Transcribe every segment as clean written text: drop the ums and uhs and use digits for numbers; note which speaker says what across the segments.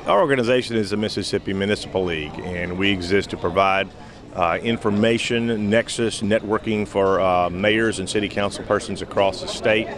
Speaker 1: Our organization is the Mississippi Municipal League, and we exist to provide information, nexus, networking for mayors and city council persons across the state.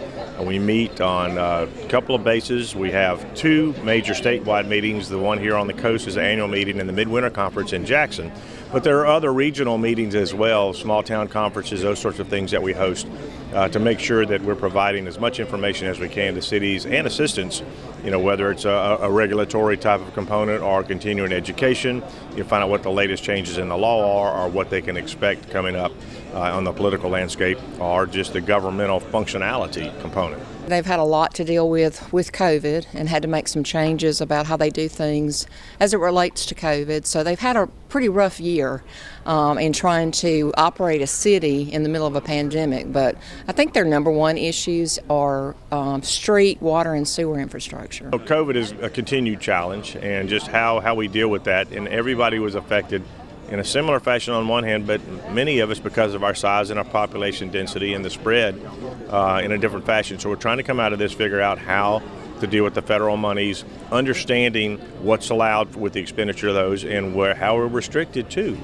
Speaker 1: We meet on a couple of bases. We have two major statewide meetings. The one here on the coast is the annual meeting and the Midwinter Conference in Jackson. But there are other regional meetings as well, small town conferences, those sorts of things that we host to make sure that we're providing as much information as we can to cities and assistance, whether it's a regulatory type of component or continuing education. You find out what the latest changes in the law are or what they can expect coming up on the political landscape or just the governmental functionality component.
Speaker 2: They've had a lot to deal with COVID and had to make some changes about how they do things as it relates to COVID. So they've had a pretty rough year in trying to operate a city in the middle of a pandemic. But I think their number one issues are street, water, and sewer infrastructure.
Speaker 1: COVID is a continued challenge, and just how we deal with that. And everybody was affected in a similar fashion on one hand, but many of us, because of our size and our population density and the spread, in a different fashion. So we're trying to come out of this, figure out how to deal with the federal monies, understanding what's allowed with the expenditure of those and how we're restricted to.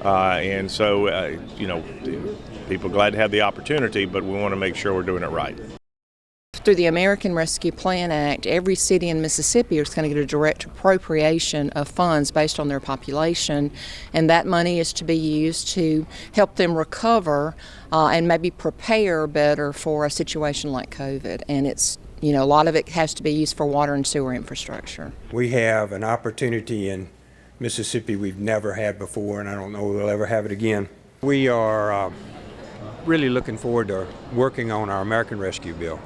Speaker 1: And so, people are glad to have the opportunity, but we want to make sure we're doing it right.
Speaker 2: Through the American Rescue Plan Act, every city in Mississippi is going to get a direct appropriation of funds based on their population, and that money is to be used to help them recover and maybe prepare better for a situation like COVID. And it's, a lot of it has to be used for water and sewer infrastructure.
Speaker 3: We have an opportunity in Mississippi we've never had before, and I don't know we'll ever have it again. We are really looking forward to working on our American Rescue Bill.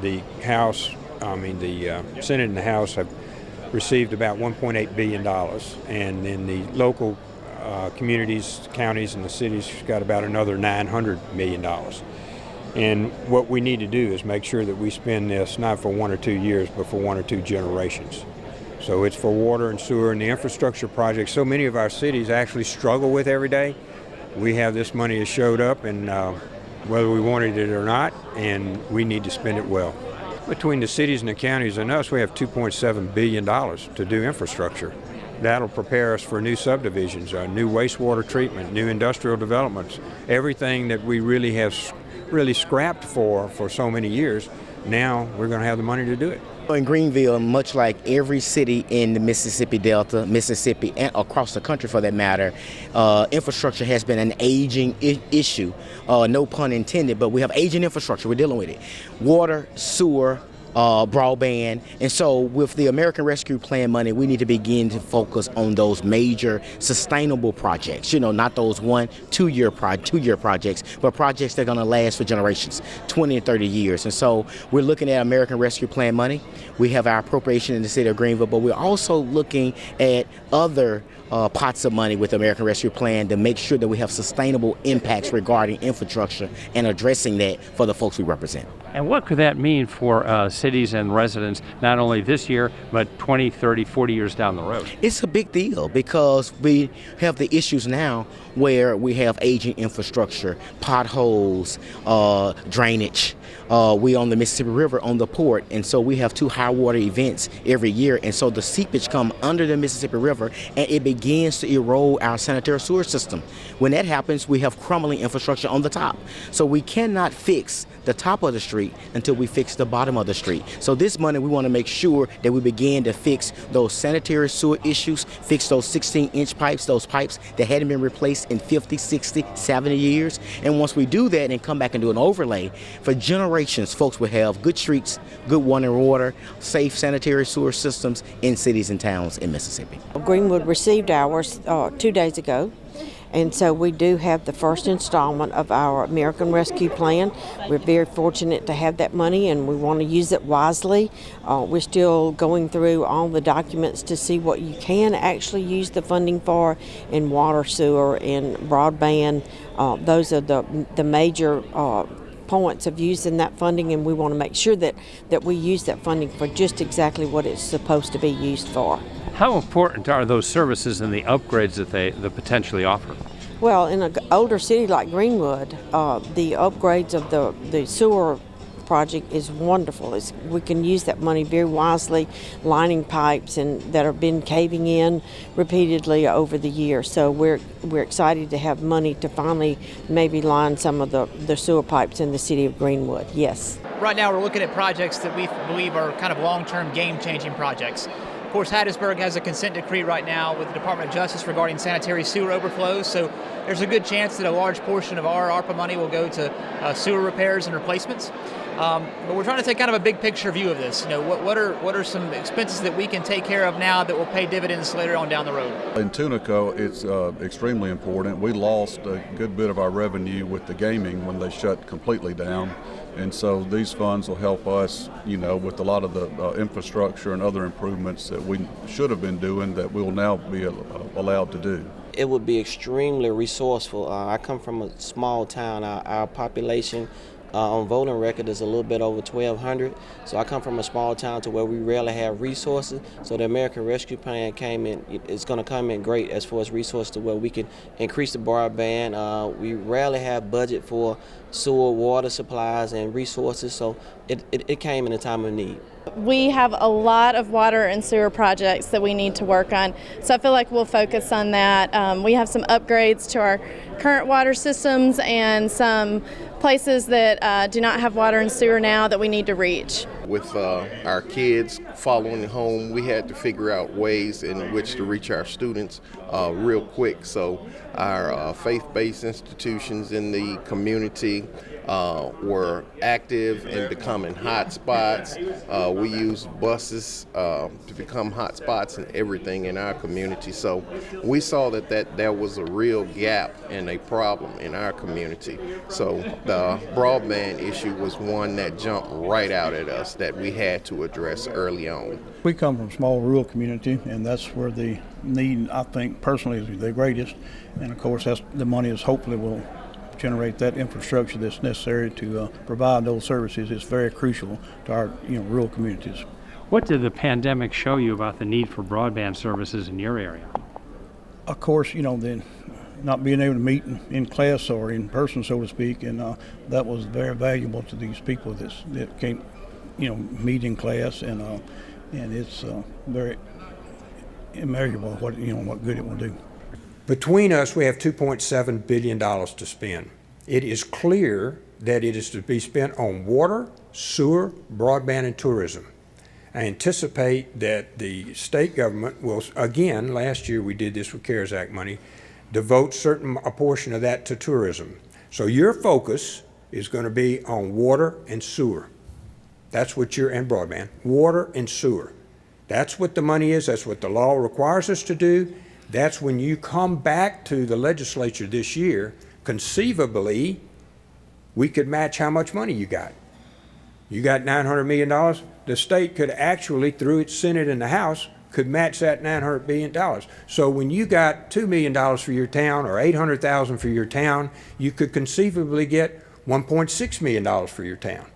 Speaker 3: The Senate and the House have received about $1.8 billion, and in the local communities, counties, and the cities got about another $900 million. And what we need to do is make sure that we spend this not for 1 or 2 years, but for 1 or 2 generations. So it's for water and sewer and the infrastructure projects so many of our cities actually struggle with every day. We have this money has showed up, and whether we wanted it or not, and we need to spend it well. Between the cities and the counties and us, we have $2.7 billion to do infrastructure. That'll prepare us for new subdivisions, new wastewater treatment, new industrial developments, everything that we really have scrapped for so many years. Now we're going to have the money to do it.
Speaker 4: In Greenville, much like every city in the Mississippi Delta, Mississippi, and across the country for that matter, infrastructure has been an aging issue. No pun intended, but we have aging infrastructure. We're dealing with it. Water, sewer, broadband. And so with the American Rescue Plan money, we need to begin to focus on those major sustainable projects, not those 1-2 year projects, but projects that are going to last for generations, 20 and 30 years. And so we're looking at American Rescue Plan money. We have our appropriation in the city of Greenville, but we're also looking at other pots of money with the American Rescue Plan to make sure that we have sustainable impacts regarding infrastructure and addressing that for the folks we represent.
Speaker 5: And what could that mean for cities and residents, not only this year, but 20, 30, 40 years down the road?
Speaker 4: It's a big deal because we have the issues now where we have aging infrastructure, potholes, drainage. We on the Mississippi River on the port, and so we have 2 high water events every year, and so the seepage come under the Mississippi River and it begins to erode our sanitary sewer system. When that happens, we have crumbling infrastructure on the top. So we cannot fix the top of the street until we fix the bottom of the street. So this money, we want to make sure that we begin to fix those sanitary sewer issues, fix those 16-inch pipes, those pipes that hadn't been replaced in 50, 60, 70 years. And once we do that and come back and do an overlay, for generations, folks will have good streets, good water, safe sanitary sewer systems in cities and towns in Mississippi.
Speaker 6: Greenwood received ours 2 days ago. And so we do have the first installment of our American Rescue Plan. We're very fortunate to have that money, and we want to use it wisely. We're still going through all the documents to see what you can actually use the funding for in water, sewer, and broadband. Those are the major points of using that funding, and we want to make sure that we use that funding for just exactly what it's supposed to be used for.
Speaker 5: How important are those services and the upgrades that they potentially offer?
Speaker 6: Well, in an older city like Greenwood, the upgrades of the sewer project is wonderful. We can use that money very wisely, lining pipes that have been caving in repeatedly over the years. So we're excited to have money to finally maybe line some of the sewer pipes in the city of Greenwood. Yes.
Speaker 7: Right now we're looking at projects that we believe are kind of long-term game-changing projects. Of course, Hattiesburg has a consent decree right now with the Department of Justice regarding sanitary sewer overflows, so there's a good chance that a large portion of our ARPA money will go to sewer repairs and replacements. But we're trying to take kind of a big picture view of this. What are some expenses that we can take care of now that will pay dividends later on down the road?
Speaker 8: In Tunica, it's extremely important. We lost a good bit of our revenue with the gaming when they shut completely down. And so these funds will help us, with a lot of the infrastructure and other improvements that we should have been doing that we'll now be allowed to do.
Speaker 9: It would be extremely resourceful. I come from a small town. Our population on voting record is a little bit over 1,200. So I come from a small town to where we rarely have resources. So the American Rescue Plan it's going to come in great as far as resources to where we can increase the broadband. We rarely have budget for sewer, water supplies, and resources. So it came in a time of need.
Speaker 10: We have a lot of water and sewer projects that we need to work on, so I feel like we'll focus on that. We have some upgrades to our current water systems and some places that do not have water and sewer now that we need to reach.
Speaker 11: With our kids following home, we had to figure out ways in which to reach our students real quick. So our faith-based institutions in the community were active in becoming hot spots. We use buses to become hot spots and everything in our community. So we saw that there was a real gap and a problem in our community. So the broadband issue was one that jumped right out at us that we had to address early on.
Speaker 12: We come from a small rural community, and that's where the need, I think, personally, is the greatest. And of course, the money is hopefully will generate that infrastructure that's necessary to provide those services. Is very crucial to our rural communities.
Speaker 5: What did the pandemic show you about the need for broadband services in your area?
Speaker 12: Of course, the not being able to meet in class or in person, so to speak, and that was very valuable to these people that can't meet in class, and it's very immeasurable what good it will do.
Speaker 3: Between us, we have $2.7 billion to spend. It is clear that it is to be spent on water, sewer, broadband, and tourism. I anticipate that the state government will, again, last year we did this with CARES Act money, devote a portion of that to tourism. So your focus is going to be on water and sewer. That's what and broadband, water and sewer. That's what the money is. That's what the law requires us to do. That's when you come back to the legislature this year, conceivably, we could match how much money you got. You got $900 million. The state could actually, through its Senate and the House, could match that $900 million. So when you got $2 million for your town or $800,000 for your town, you could conceivably get $1.6 million for your town.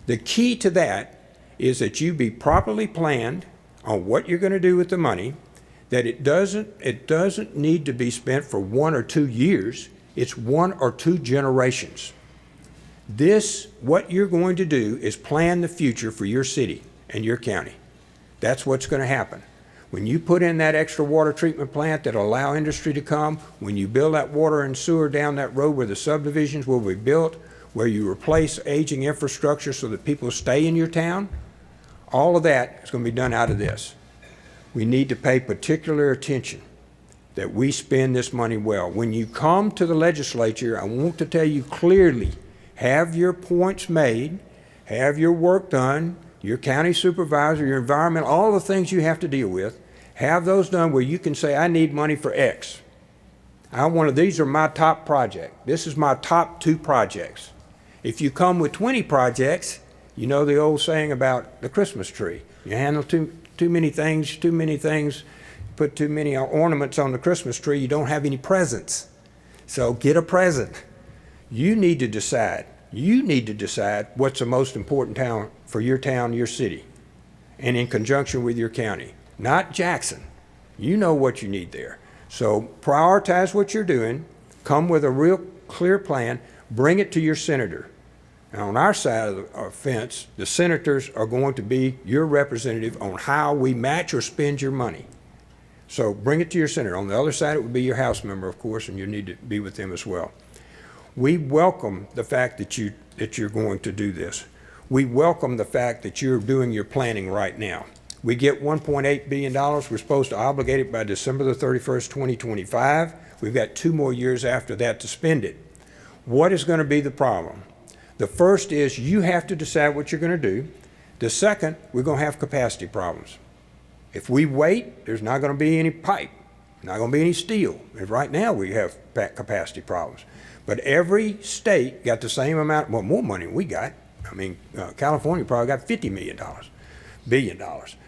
Speaker 3: The key to that is that you be properly planned on what you're going to do with the money, that it doesn't need to be spent for 1 or 2 years. It's 1 or 2 generations. What you're going to do is plan the future for your city and your county. That's what's going to happen. When you put in that extra water treatment plant that'll allow industry to come, when you build that water and sewer down that road where the subdivisions will be built, where you replace aging infrastructure so that people stay in your town, all of that is going to be done out of this. We need to pay particular attention that we spend this money well. When you come to the legislature, I want to tell you clearly, have your points made, have your work done, your county supervisor, your environment, all the things you have to deal with, have those done where you can say, I need money for X. These are my top projects. This is my top 2 projects. If you come with 20 projects, you know the old saying about the Christmas tree. You handle too many things, put too many ornaments on the Christmas tree, you don't have any presents. So get a present. You need to decide what's the most important town for your town, your city, and in conjunction with your county. Not Jackson. You know what you need there. So prioritize what you're doing, come with a real clear plan, bring it to your senator. And on our side of the fence, the senators are going to be your representative on how we match or spend your money. So bring it to your senator. On the other side, it would be your House member, of course, and you need to be with them as well. We welcome the fact that you're going to do this. We welcome the fact that you're doing your planning right now. We get $1.8 billion. We're supposed to obligate it by December the 31st, 2025. We've got 2 more years after that to spend it. What is going to be the problem? The first is you have to decide what you're going to do. The second, we're going to have capacity problems. If we wait, there's not going to be any pipe, not going to be any steel. And right now we have capacity problems. But every state got the same amount, well, more money than we got. I mean, California probably got $50 billion.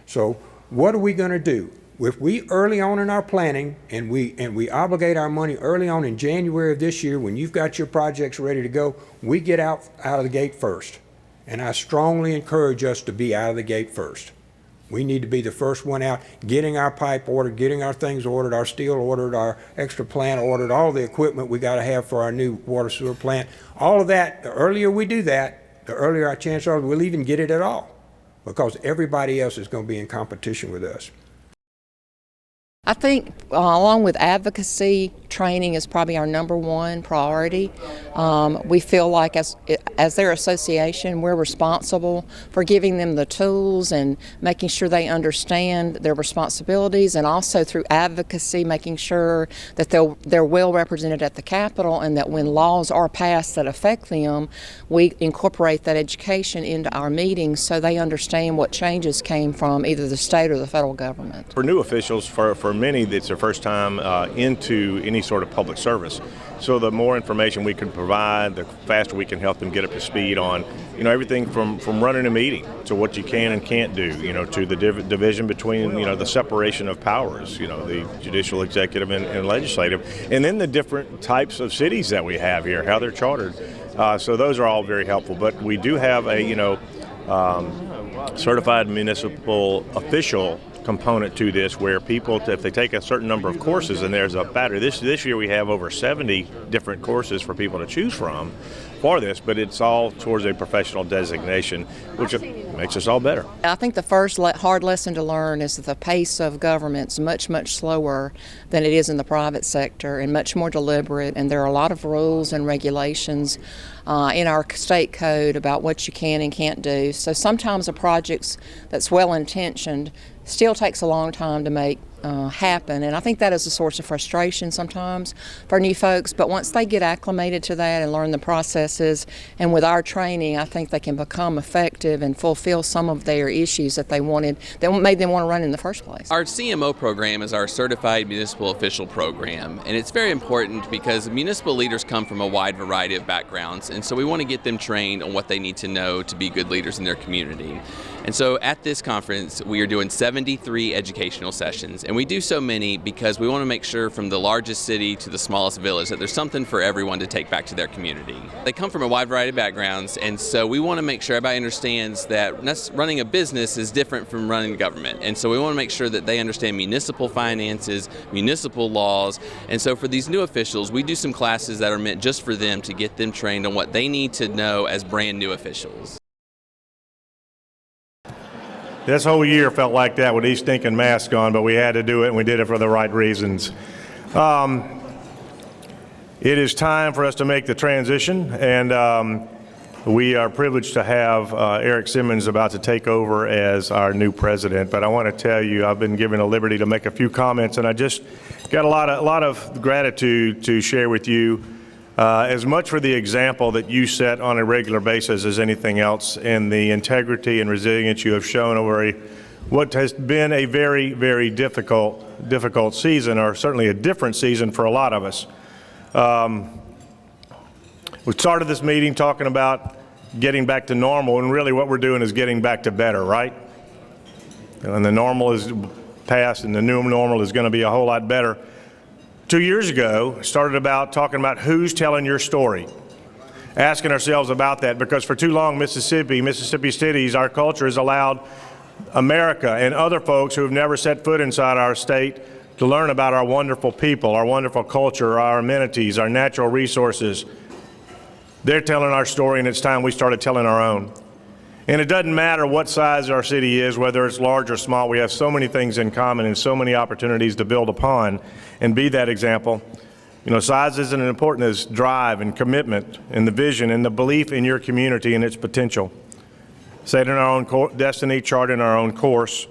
Speaker 3: So what are we going to do? If we early on in our planning and we obligate our money early on in January of this year, when you've got your projects ready to go, we get out of the gate first. And I strongly encourage us to be out of the gate first. We need to be the first one out, getting our pipe ordered, getting our things ordered, our steel ordered, our extra plant ordered, all the equipment we got to have for our new water sewer plant. All of that, the earlier we do that, the earlier our chance are we'll even get it at all, because everybody else is going to be in competition with us.
Speaker 2: I think along with advocacy, training is probably our #1 priority. We feel like as their association, we're responsible for giving them the tools and making sure they understand their responsibilities, and also through advocacy, making sure that they're well represented at the Capitol, and that when laws are passed that affect them, we incorporate that education into our meetings so they understand what changes came from either the state or the federal government.
Speaker 1: For new officials, for many, it's their first time into any sort of public service. So the more information we can provide, the faster we can help them get up to speed on, everything from running a meeting to what you can and can't do, to the division between, the separation of powers, the judicial, executive, and legislative, and then the different types of cities that we have here, how they're chartered. So those are all very helpful. But we do have a, certified municipal official component to this, where people, if they take a certain number of courses, and there's a battery. This year we have over 70 different courses for people to choose from for this, but it's all towards a professional designation, which makes us all better.
Speaker 2: I think the first hard lesson to learn is that the pace of government's much, much slower than it is in the private sector, and much more deliberate, and there are a lot of rules and regulations in our state code about what you can and can't do. So sometimes a project that's well-intentioned still takes a long time to make happen, and I think that is a source of frustration sometimes for new folks, but once they get acclimated to that and learn the processes, and with our training, I think they can become effective and fulfill some of their issues that made them want to run in the first place.
Speaker 13: Our CMO program is our Certified Municipal Official program, and it's very important because municipal leaders come from a wide variety of backgrounds, and so we want to get them trained on what they need to know to be good leaders in their community. And so at this conference, we are doing 73 educational sessions, and we do so many because we want to make sure from the largest city to the smallest village that there's something for everyone to take back to their community. They come from a wide variety of backgrounds, and so we want to make sure everybody understands that running a business is different from running government. And so we want to make sure that they understand municipal finances, municipal laws, and so for these new officials, we do some classes that are meant just for them to get them trained on what they need to know as brand new officials.
Speaker 1: This whole year felt like that with these stinking masks on, but we had to do it, and we did it for the right reasons. It is time for us to make the transition, and we are privileged to have Eric Simmons about to take over as our new president. But I want to tell you, I've been given a liberty to make a few comments, and I just got a lot of gratitude to share with you. As much for the example that you set on a regular basis as anything else, and the integrity and resilience you have shown over what has been a very, very difficult season, or certainly a different season for a lot of us. We started this meeting talking about getting back to normal, and really what we're doing is getting back to better, right? And the normal is past, and the new normal is going to be a whole lot better. 2 years ago, started about talking about who's telling your story, asking ourselves about that, because for too long, Mississippi cities, our culture has allowed America and other folks who have never set foot inside our state to learn about our wonderful people, our wonderful culture, our amenities, our natural resources. They're telling our story, and it's time we started telling our own. And it doesn't matter what size our city is, whether it's large or small, we have so many things in common and so many opportunities to build upon and be that example. You know, size isn't as important as drive and commitment and the vision and the belief in your community and its potential. Set in our own destiny, charting our own course.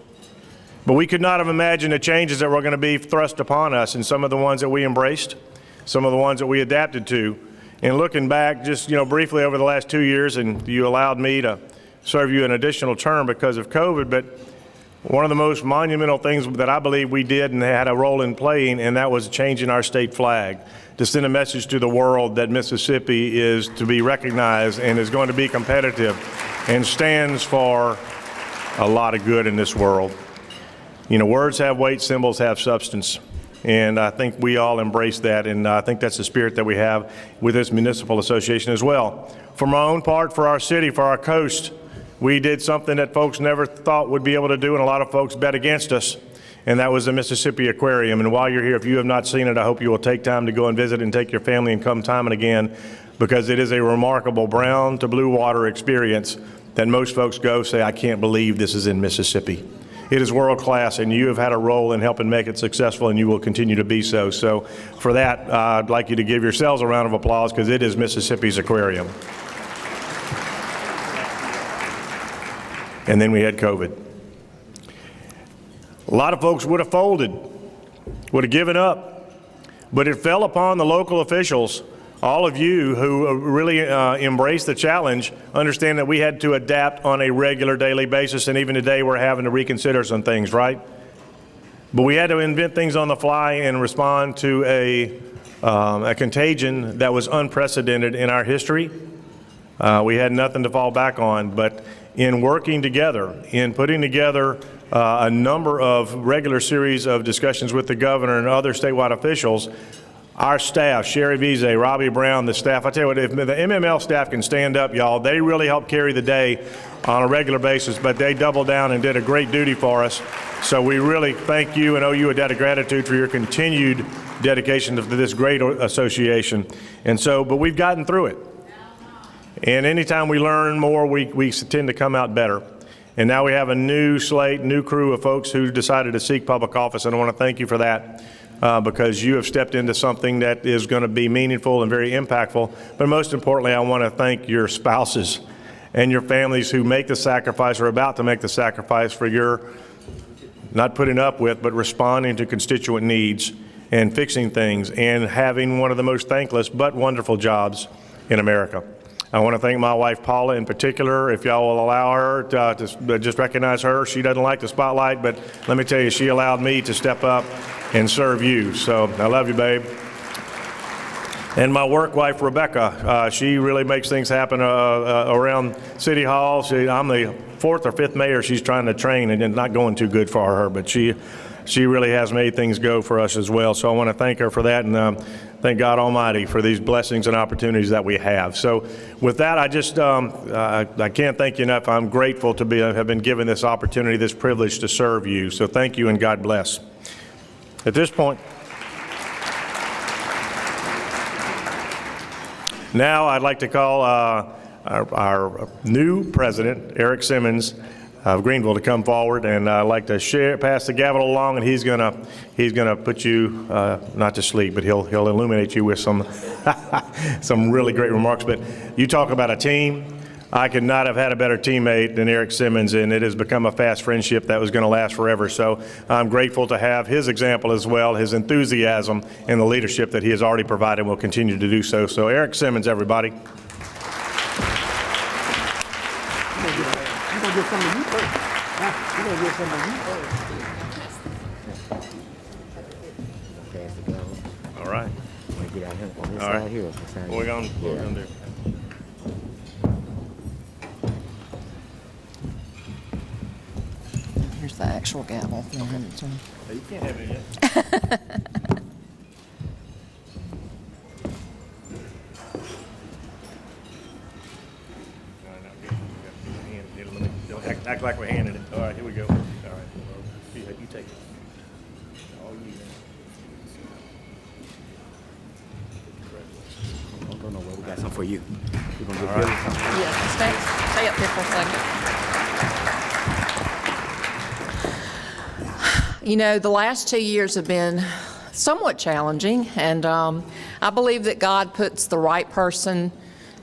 Speaker 1: But we could not have imagined the changes that were going to be thrust upon us, and some of the ones that we embraced, some of the ones that we adapted to. And looking back just, briefly over the last 2 years, and you allowed me to serve you an additional term because of COVID, but one of the most monumental things that I believe we did and had a role in playing, and that was changing our state flag to send a message to the world that Mississippi is to be recognized and is going to be competitive and stands for a lot of good in this world. Words have weight, symbols have substance. And I think we all embrace that, and I think that's the spirit that we have with this municipal association as well. For my own part, for our city, for our coast, we did something that folks never thought would be able to do, and a lot of folks bet against us, and that was the Mississippi Aquarium. And while you're here, if you have not seen it, I hope you will take time to go and visit and take your family and come time and again, because it is a remarkable brown to blue water experience that most folks go say, I can't believe this is in Mississippi. It is world class, and you have had a role in helping make it successful, and you will continue to be so. So for that, I'd like you to give yourselves a round of applause, because it is Mississippi's aquarium. And then we had COVID. A lot of folks would have folded, would have given up, but it fell upon the local officials, all of you who really embraced the challenge, understand that we had to adapt on a regular daily basis, and even today we're having to reconsider some things, right? But we had to invent things on the fly and respond to a contagion that was unprecedented in our history. We had nothing to fall back on, but in working together, in putting together a number of regular series of discussions with the governor and other statewide officials, our staff, Sherry Vise, Robbie Brown, the staff, I tell you what, if the MML staff can stand up, y'all, they really help carry the day on a regular basis, but they doubled down and did a great duty for us. So we really thank you and owe you a debt of gratitude for your continued dedication to this great association. And so, but we've gotten through it. And anytime we learn more, we tend to come out better. And now we have a new slate, new crew of folks who decided to seek public office, and I want to thank you for that. Because you have stepped into something that is going to be meaningful and very impactful. But most importantly, I want to thank your spouses and your families who make the sacrifice or are about to make the sacrifice for your not putting up with, but responding to constituent needs and fixing things and having one of the most thankless but wonderful jobs in America. I want to thank my wife, Paula, in particular. If y'all will allow her to just recognize her. She doesn't like the spotlight, but let me tell you, she allowed me to step up and serve you. So I love you, babe. And my work wife, Rebecca, she really makes things happen around City Hall. I'm the 4th or 5th mayor she's trying to train, and it's not going too good for her, but she really has made things go for us as well. So I want to thank her for that, and thank God Almighty for these blessings and opportunities that we have. So with that, I just I can't thank you enough. I'm grateful to have been given this opportunity, this privilege to serve you. So thank you, and God bless. At this point, now I'd like to call our new president, Eric Simmons of Greenville, to come forward, and I'd like to pass the gavel along, and he's gonna put you not to sleep, but he'll illuminate you with some some really great remarks. But you talk about a team. I could not have had a better teammate than Eric Simmons, and it has become a fast friendship that was going to last forever. So I'm grateful to have his example as well, his enthusiasm, and the leadership that he has already provided and will continue to do so. So Eric Simmons, everybody. All right. All right. What we're going to do.
Speaker 2: Here's the actual gavel.
Speaker 1: You can't have it yet. Act like we're handing it. All right, here we go. All right, you take it. All you.
Speaker 4: don't know where we got something for you. We're going to get Billy.
Speaker 2: Yeah, stay up here for a second. You know, the last 2 years have been somewhat challenging, and I believe that God puts the right person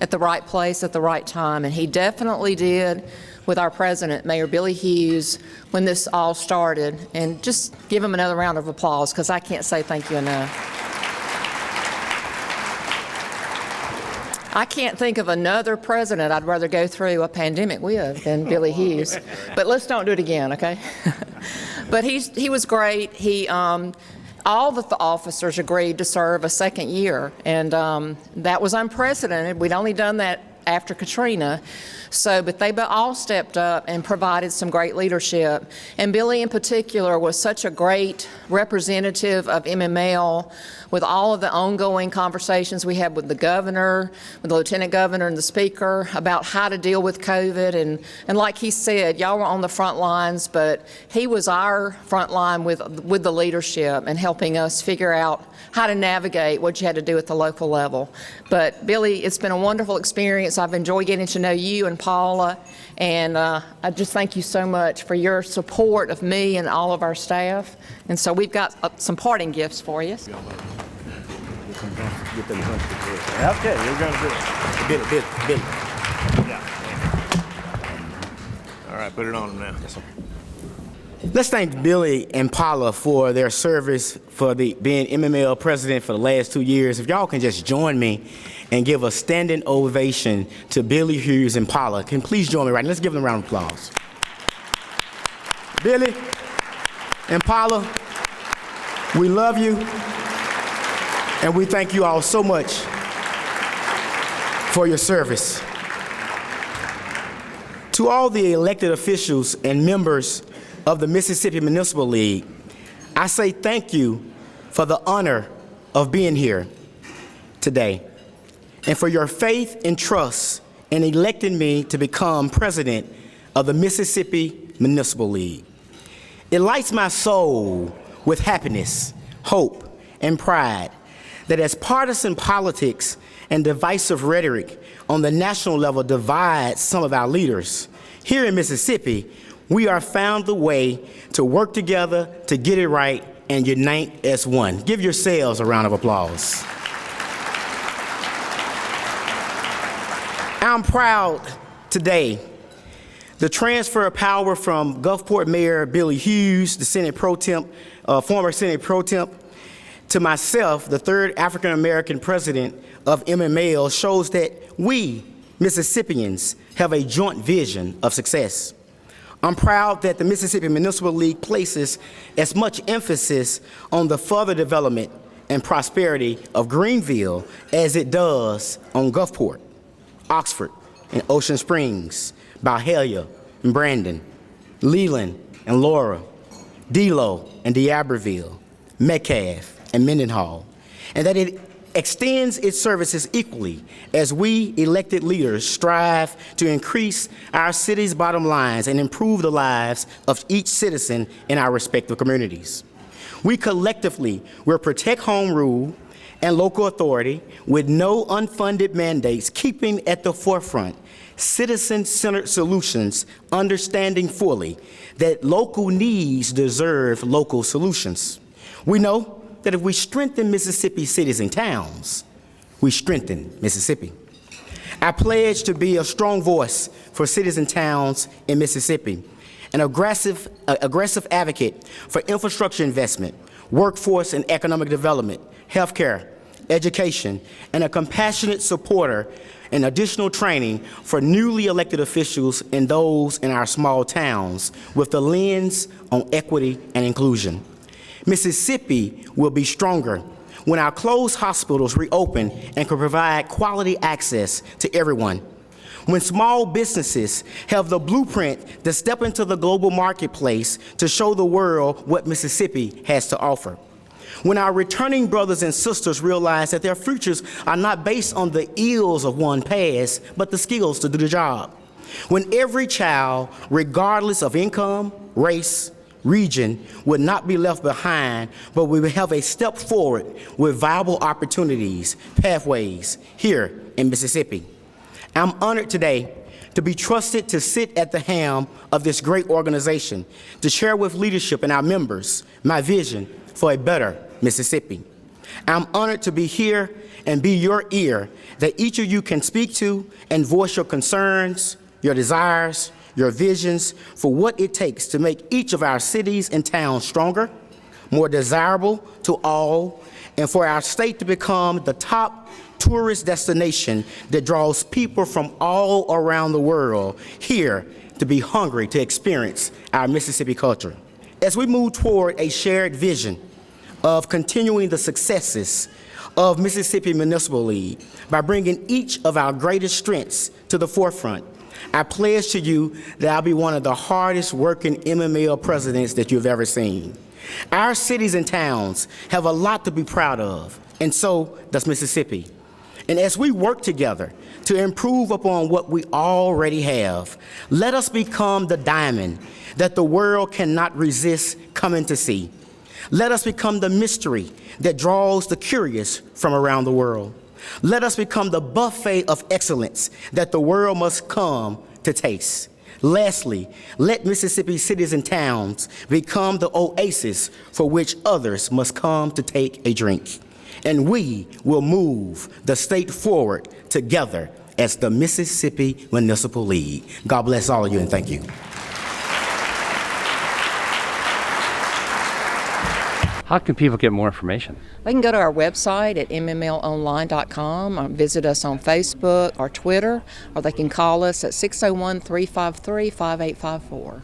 Speaker 2: at the right place at the right time, and He definitely did with our president, Mayor Billy Hughes, when this all started. And just give him another round of applause, because I can't say thank you enough. I can't think of another president I'd rather go through a pandemic with than Billy Hughes. But let's don't do it again, okay? But he was great. All the officers agreed to serve a second year, and that was unprecedented. We'd only done that after Katrina. But they all stepped up and provided some great leadership. And Billy in particular was such a great representative of MML with all of the ongoing conversations we had with the governor, with the lieutenant governor and the speaker about how to deal with COVID. And like he said, y'all were on the front lines, but he was our front line with the leadership and helping us figure out how to navigate what you had to do at the local level. But Billy, it's been a wonderful experience. I've enjoyed getting to know you and Paula, and I just thank you so much for your support of me and all of our staff. And so we've got some parting gifts for you.
Speaker 1: Okay, you're going to do it.
Speaker 4: Billy.
Speaker 1: Yeah. All right, put it on him now.
Speaker 4: Yes, sir. Let's thank Billy and Paula for their service, for being MML president for the last 2 years. If y'all can just join me and give a standing ovation to Billy Hughes and Paula. Can you please join me right now? Let's give them a round of applause. Billy and Paula, we love you, and we thank you all so much for your service. To all the elected officials and members of the Mississippi Municipal League, I say thank you for the honor of being here today and for your faith and trust in electing me to become president of the Mississippi Municipal League. It lights my soul with happiness, hope, and pride that as partisan politics and divisive rhetoric on the national level divides some of our leaders, here in Mississippi, we are found the way to work together to get it right and unite as one. Give yourselves a round of applause. I'm proud today the transfer of power from Gulfport Mayor Billy Hughes, the former Senate Pro Temp, to myself, the third African American president of MML, shows that we, Mississippians, have a joint vision of success. I'm proud that the Mississippi Municipal League places as much emphasis on the further development and prosperity of Greenville as it does on Gulfport, Oxford, and Ocean Springs, Valhalla and Brandon, Leland and Laura, Delo and D'Iberville, Metcalfe and Mendenhall, and that it extends its services equally as we elected leaders strive to increase our city's bottom lines and improve the lives of each citizen in our respective communities. We collectively will protect home rule and local authority with no unfunded mandates, keeping at the forefront citizen-centered solutions, understanding fully that local needs deserve local solutions. We know that if we strengthen Mississippi cities and towns, we strengthen Mississippi. I pledge to be a strong voice for cities and towns in Mississippi, an aggressive advocate for infrastructure investment, workforce and economic development, healthcare, education, and a compassionate supporter and additional training for newly elected officials and those in our small towns with the lens on equity and inclusion. Mississippi will be stronger when our closed hospitals reopen and can provide quality access to everyone. When small businesses have the blueprint to step into the global marketplace to show the world what Mississippi has to offer. When our returning brothers and sisters realize that their futures are not based on the ills of one past, but the skills to do the job. When every child, regardless of income, race, region would not be left behind, but we would have a step forward with viable opportunities, pathways here in Mississippi. I'm honored today to be trusted to sit at the helm of this great organization, to share with leadership and our members my vision for a better Mississippi. I'm honored to be here and be your ear that each of you can speak to and voice your concerns, your desires, your visions for what it takes to make each of our cities and towns stronger, more desirable to all, and for our state to become the top tourist destination that draws people from all around the world here to be hungry to experience our Mississippi culture. As we move toward a shared vision of continuing the successes of Mississippi Municipal League by bringing each of our greatest strengths to the forefront, I pledge to you that I'll be one of the hardest working MML presidents that you've ever seen. Our cities and towns have a lot to be proud of, and so does Mississippi. And as we work together to improve upon what we already have, let us become the diamond that the world cannot resist coming to see. Let us become the mystery that draws the curious from around the world. Let us become the buffet of excellence that the world must come to taste. Lastly, let Mississippi cities and towns become the oasis for which others must come to take a drink. And we will move the state forward together as the Mississippi Municipal League. God bless all of you and thank you.
Speaker 5: How can people get more information?
Speaker 2: They can go to our website at mmlonline.com, or visit us on Facebook or Twitter, or they can call us at 601-353-5854.